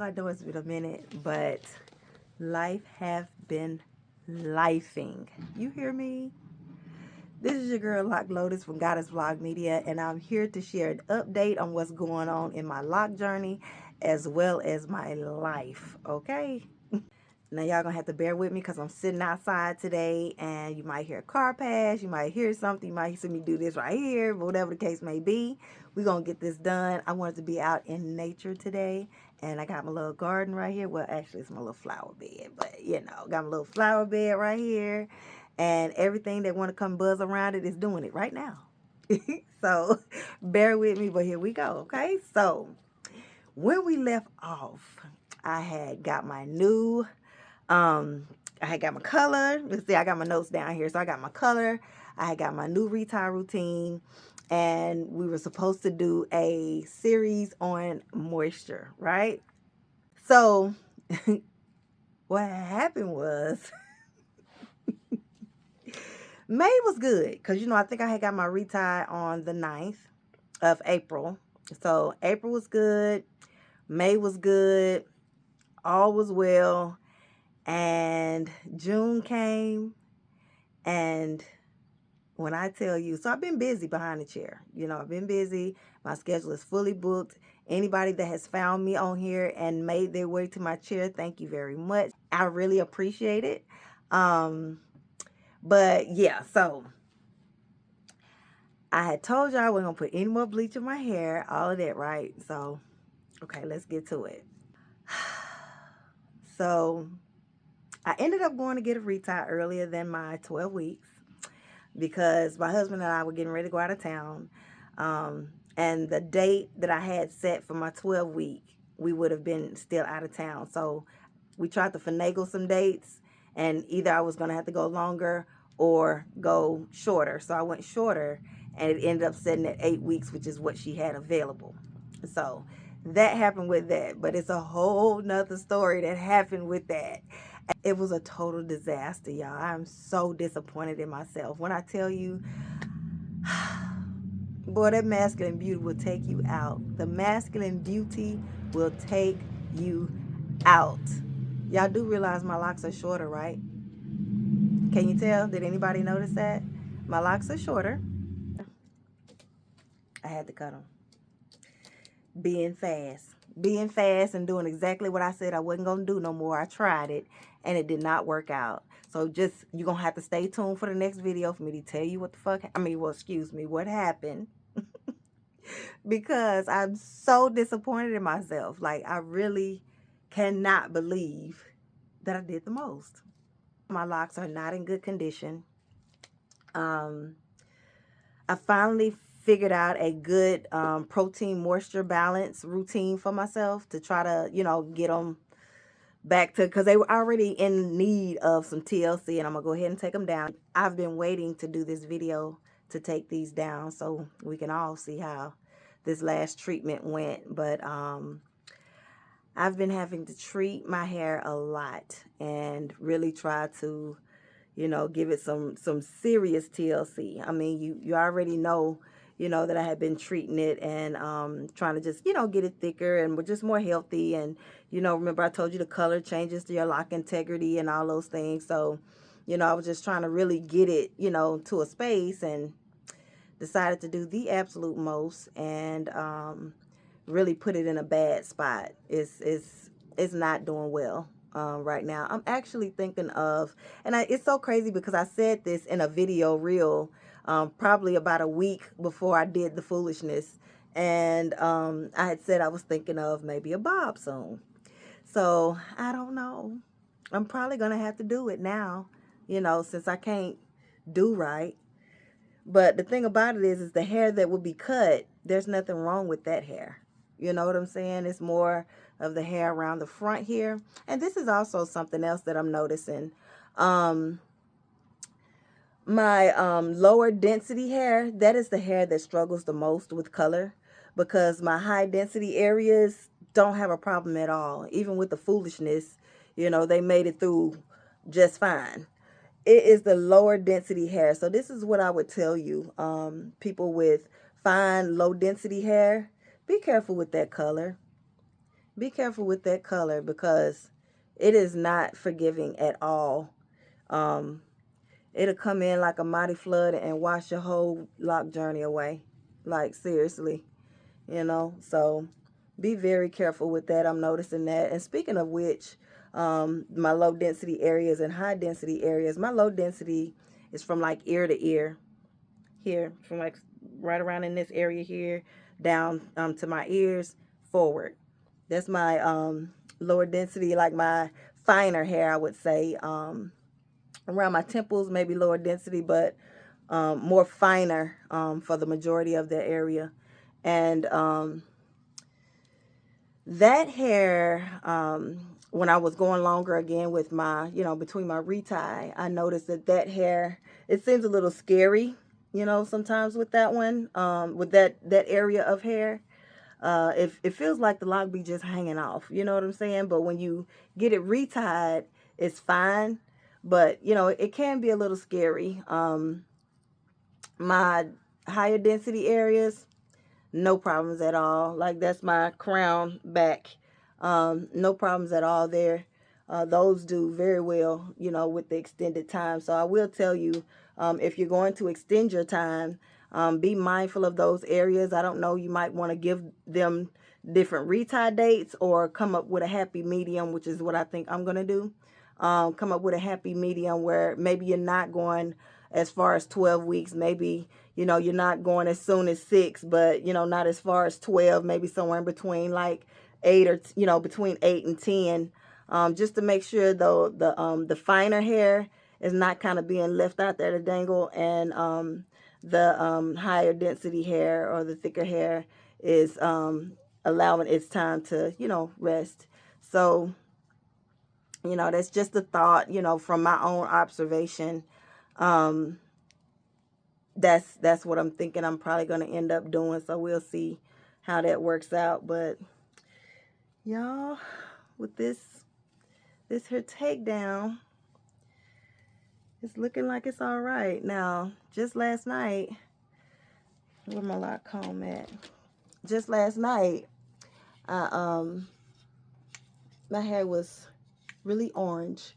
I know it's been a minute, but life have been lifing. You hear me? This is your girl Loc Lotus from Goddess Vlog Media, and I'm here to share an update on what's going on in my lock journey as well as my life, okay? Now y'all gonna have to bear with me because I'm sitting outside today, and you might hear a car pass, you might hear something, you might see me do this right here, but whatever the case may be, we're gonna get this done. I wanted to be out in nature today, and I got my little garden right here. Well, actually it's my little flower bed, but you know, got my little flower bed right here, and everything that want to come buzz around it is doing it right now. So bear with me, but here we go. Okay, so when we left off, I had got my new I had got my color. Let's see, I got my notes down here. So I got my color. I had got my new retie routine. And we were supposed to do a series on moisture, right? So what happened was May was good. Because, you know, I think I had got my retie on the 9th of April. So April was good. May was good. All was well. And June came, and when I tell you, so I've been busy behind the chair. You know, I've been busy. My schedule is fully booked. Anybody that has found me on here and made their way to my chair, thank you very much. I really appreciate it. But yeah, so I had told y'all I wasn't gonna put any more bleach in my hair, all of that, right? So, okay, let's get to it. So I ended up going to get a retie earlier than my 12 weeks because my husband and I were getting ready to go out of town. And the date that I had set for my 12 week, we would have been still out of town. So we tried to finagle some dates, and either I was going to have to go longer or go shorter. So I went shorter, and it ended up setting at 8 weeks, which is what she had available. So that happened with that, but it's a whole nother story that happened with that. It was a total disaster, y'all. I'm so disappointed in myself. When I tell you, boy, that masculine beauty will take you out. The masculine beauty will take you out. Y'all do realize my locks are shorter, right? Can you tell? Did anybody notice that? My locks are shorter. I had to cut them. Being fast and doing exactly what I said I wasn't going to do no more. I tried it, and it did not work out. So just, you're going to have to stay tuned for the next video for me to tell you what the fuck, excuse me, what happened. Because I'm so disappointed in myself. Like, I really cannot believe that I did the most. My locks are not in good condition. I finally figured out a good protein moisture balance routine for myself to try to, you know, get them back to, because they were already in need of some TLC, and I'm gonna go ahead and take them down. I've been waiting to do this video to take these down so we can all see how this last treatment went. But I've been having to treat my hair a lot and really try to, you know, give it some serious TLC. I mean, you already know, you know, that I had been treating it and trying to just, you know, get it thicker and just more healthy. And, you know, remember I told you the color changes to your lock integrity and all those things. So, you know, I was just trying to really get it, you know, to a space, and decided to do the absolute most and really put it in a bad spot. It's not doing well. Right now I'm actually thinking of, and it's so crazy because I said this in a video reel probably about a week before I did the foolishness, and I had said I was thinking of maybe a bob soon. So I don't know, I'm probably gonna have to do it now, you know, since I can't do right. But the thing about it is the hair that will be cut, there's nothing wrong with that hair. You know what I'm saying? It's more of the hair around the front here. And this is also something else that I'm noticing. My lower density hair, that is the hair that struggles the most with color, because my high density areas don't have a problem at all. Even with the foolishness, you know, they made it through just fine. It is the lower density hair. So this is what I would tell you. People with fine, low density hair, be careful with that color. Be careful with that color because it is not forgiving at all. Um, it'll come in like a mighty flood and wash your whole lock journey away. Like, seriously, So be very careful with that. I'm noticing that. And speaking of which, my low density areas and high density areas, my low density is from like ear to ear here, from like right around in this area here down to my ears forward. That's my lower density, like my finer hair, I would say. Around my temples, maybe lower density, but more finer for the majority of the area. And that hair, when I was going longer again with my, between my retie, I noticed that hair, it seems a little scary, sometimes with that one, with that area of hair. It feels like the lock be just hanging off, you know what I'm saying? But when you get it retied, it's fine. But, it can be a little scary. My higher density areas, no problems at all. Like, that's my crown back. No problems at all there. Those do very well, with the extended time. So I will tell you, if you're going to extend your time, be mindful of those areas. I don't know, you might want to give them different retie dates or come up with a happy medium, which is what I think I'm going to do. Come up with a happy medium where maybe you're not going as far as 12 weeks. Maybe, you're not going as soon as 6, but, not as far as 12, maybe somewhere in between like 8 or, between 8 and 10. Just to make sure though the finer hair is not kind of being left out there to dangle, and the higher density hair or the thicker hair is allowing its time to, rest. So, that's just a thought, from my own observation. That's what I'm thinking I'm probably going to end up doing. So we'll see how that works out. But y'all, with this here takedown, it's looking like it's all right. Now, just last night, where my lock comb at? Just last night, my hair was really orange.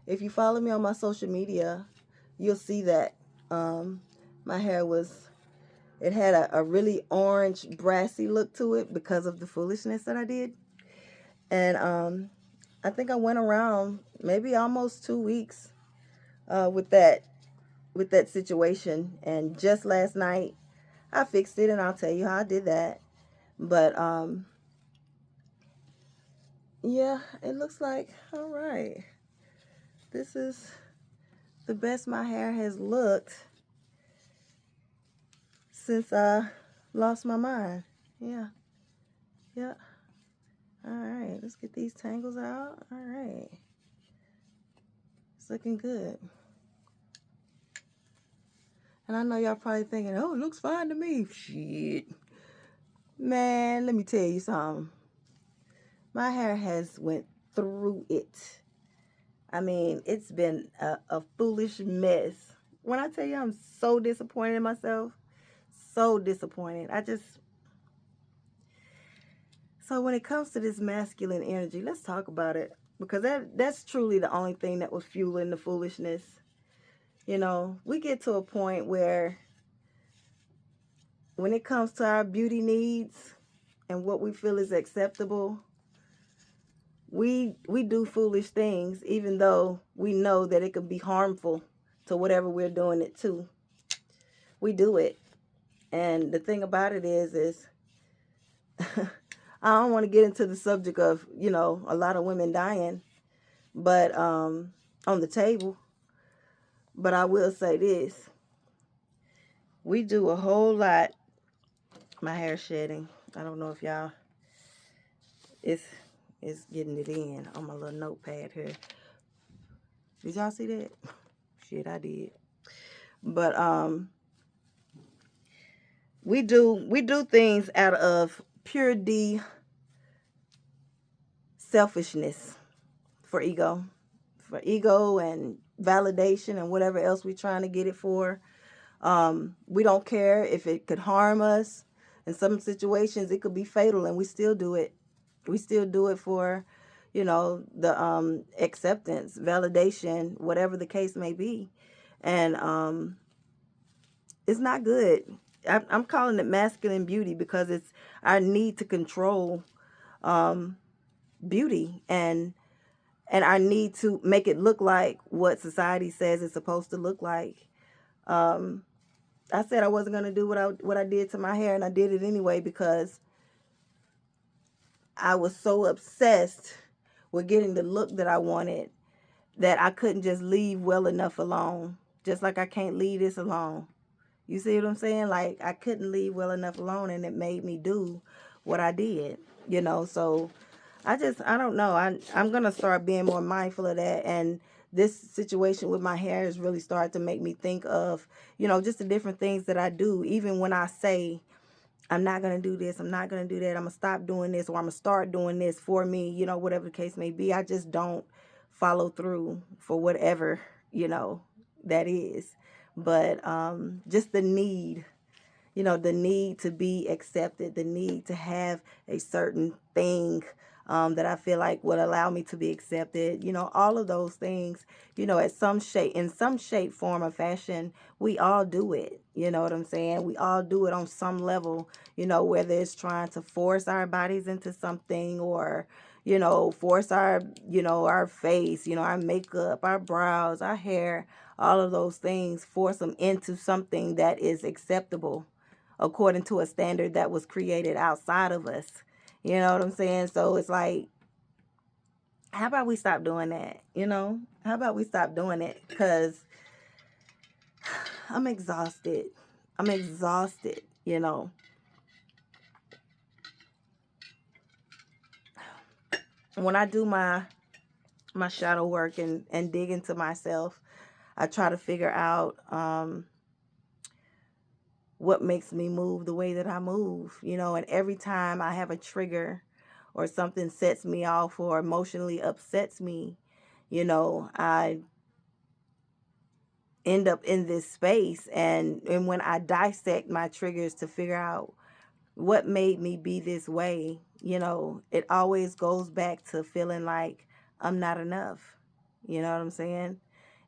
If you follow me on my social media, you'll see that my hair it had a really orange, brassy look to it because of the foolishness that I did. And I think I went around maybe almost 2 weeks with that situation. And just last night, I fixed it, and I'll tell you how I did that. But yeah, it looks like all right. This is the best my hair has looked since I lost my mind. Yeah. All right, let's get these tangles out. All right. It's looking good. And I know y'all probably thinking, oh, it looks fine to me. Shit. Man, let me tell you something. My hair has went through it. I mean, it's been a foolish mess. When I tell you I'm so disappointed in myself, so disappointed. So when it comes to this masculine energy, let's talk about it. Because that's truly the only thing that was fueling the foolishness. We get to a point where when it comes to our beauty needs and what we feel is acceptable, we do foolish things, even though we know that it could be harmful to whatever we're doing it to. We do it. And the thing about it is I don't want to get into the subject of, a lot of women dying, but on the table. But I will say this. We do a whole lot. My hair shedding. I don't know if y'all is getting it in on my little notepad here. Did y'all see that? Shit, I did. But we do things out of pure selfishness for ego and validation and whatever else we're trying to get it for. We don't care if it could harm us. In some situations, it could be fatal, and we still do it. We still do it for, you know, the acceptance, validation, whatever the case may be. And it's not good. I'm calling it masculine beauty because it's our need to control beauty, and our need to make it look like what society says it's supposed to look like. I said I wasn't gonna do what I did to my hair, and I did it anyway because I was so obsessed with getting the look that I wanted that I couldn't just leave well enough alone. Just like I can't leave this alone. You see what I'm saying? Like, I couldn't leave well enough alone, and it made me do what I did, you know. So I don't know. I'm going to start being more mindful of that. And this situation with my hair has really started to make me think of, you know, just the different things that I do. Even when I say, I'm not going to do this, I'm not going to do that, I'm going to stop doing this, or I'm going to start doing this for me, you know, whatever the case may be. I just don't follow through for whatever, you know, that is. But just the need, you know, the need to be accepted, the need to have a certain thing that I feel like would allow me to be accepted, you know, all of those things, you know, in some shape, form, or fashion, we all do it. You know what I'm saying? We all do it on some level, you know, whether it's trying to force our bodies into something, or, you know, force our, you know, our face, you know, our makeup, our brows, our hair, all of those things, force them into something that is acceptable according to a standard that was created outside of us. You know what I'm saying? So it's like, how about we stop doing that? You know, how about we stop doing it? Because I'm exhausted. I'm exhausted, you know. When I do my shadow work and dig into myself, I try to figure out what makes me move the way that I move, you know. And every time I have a trigger or something sets me off or emotionally upsets me, you know, I end up in this space. And when I dissect my triggers to figure out what made me be this way, you know, it always goes back to feeling like I'm not enough. You know what I'm saying?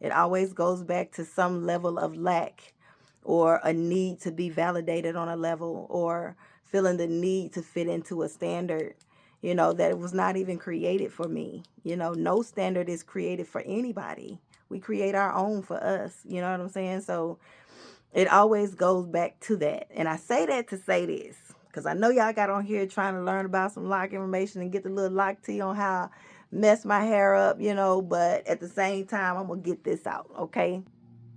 It always goes back to some level of lack, or a need to be validated on a level, or feeling the need to fit into a standard, you know, that it was not even created for me. You know, no standard is created for anybody. We create our own for us. You know what I'm saying? So it always goes back to that. And I say that to say this, because I know y'all got on here trying to learn about some lock information and get the little lock tea on how I mess my hair up, you know, but at the same time, I'm going to get this out, okay?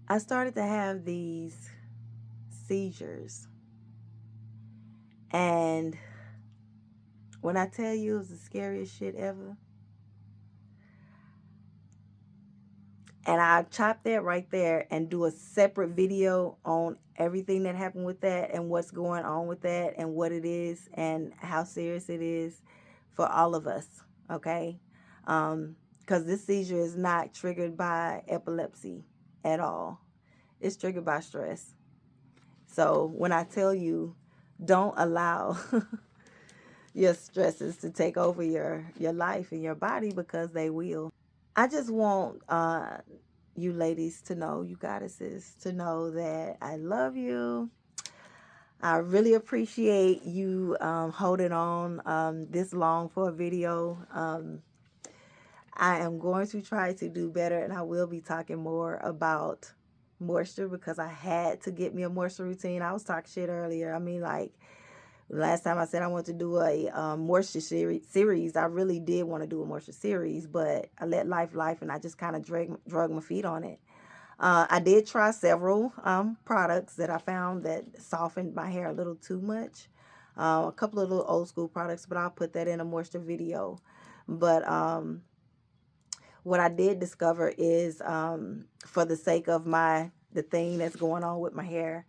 I started to have these seizures. And when I tell you it was the scariest shit ever, and I'll chop that right there and do a separate video on everything that happened with that and what's going on with that and what it is and how serious it is for all of us, okay? Because this seizure is not triggered by epilepsy at all. It's triggered by stress. So when I tell you, don't allow your stresses to take over your life and your body, because they will. I just want you ladies to know, you goddesses, to know that I love you. I really appreciate you holding on this long for a video. I am going to try to do better, and I will be talking more about moisture, because I had to get me a moisture routine. I was talking shit earlier. I mean, like, last time I said I wanted to do a moisture series, I really did want to do a moisture series, but I let life, and I just kind of drug my feet on it. I did try several products that I found that softened my hair a little too much. A couple of little old school products, but I'll put that in a moisture video. But what I did discover is, for the sake of the thing that's going on with my hair,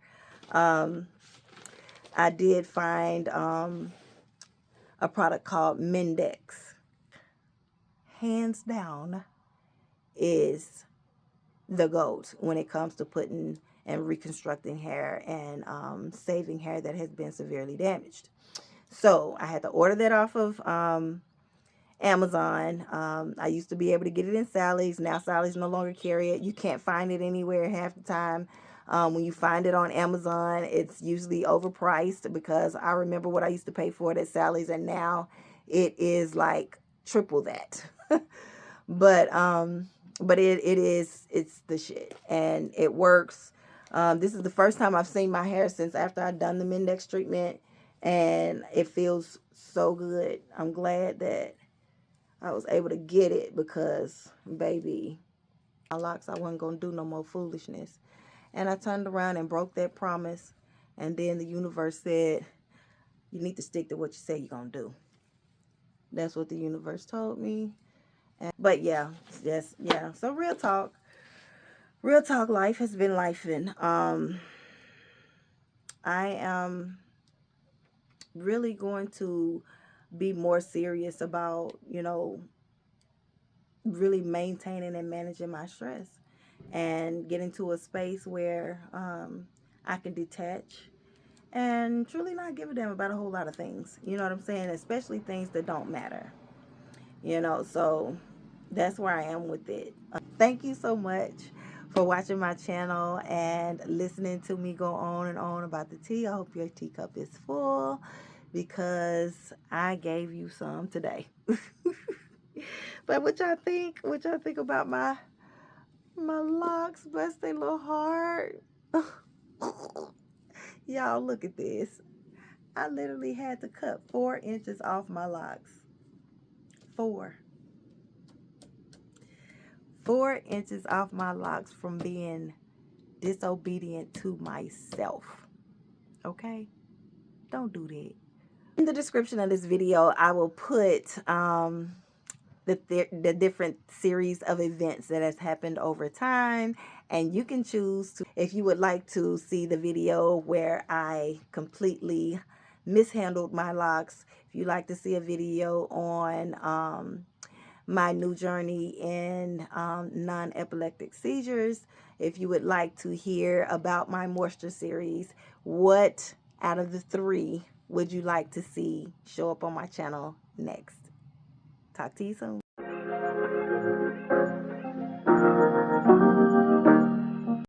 I did find a product called Mendex. Hands down is the GOAT when it comes to putting and reconstructing hair and saving hair that has been severely damaged. So I had to order that off of Amazon. I used to be able to get it in Sally's. Now Sally's no longer carry it. You can't find it anywhere half the time. When you find it on Amazon, it's usually overpriced, because I remember what I used to pay for it at Sally's, and now it is like triple that. but it's the shit, and it works. This is the first time I've seen my hair since after I've done the Mindex treatment, and it feels so good. I'm glad that I was able to get it, because, baby, my locks, I wasn't going to do no more foolishness. And I turned around and broke that promise. And then the universe said, you need to stick to what you say you're going to do. That's what the universe told me. But yeah, yes, yeah. So real talk, life has been lifing. I am really going to be more serious about, really maintaining and managing my stress, and getting to a space where I can detach and truly not give a damn about a whole lot of things. You know what I'm saying? Especially things that don't matter. So that's where I am with it. Thank you so much for watching my channel and listening to me go on and on about the tea. I hope your teacup is full, because I gave you some today. But what y'all think? What y'all think about my locks? Bless their little heart. Y'all, look at this. I literally had to cut 4 inches off my locks. 4 inches off my locks from being disobedient to myself. Okay? Don't do that. In the description of this video, I will put the different series of events that has happened over time, and you can choose to, if you would like to see the video where I completely mishandled my locks, if you like to see a video on my new journey in non-epileptic seizures, if you would like to hear about my moisture series, what out of the 3 would you like to see show up on my channel next? Talk to you soon.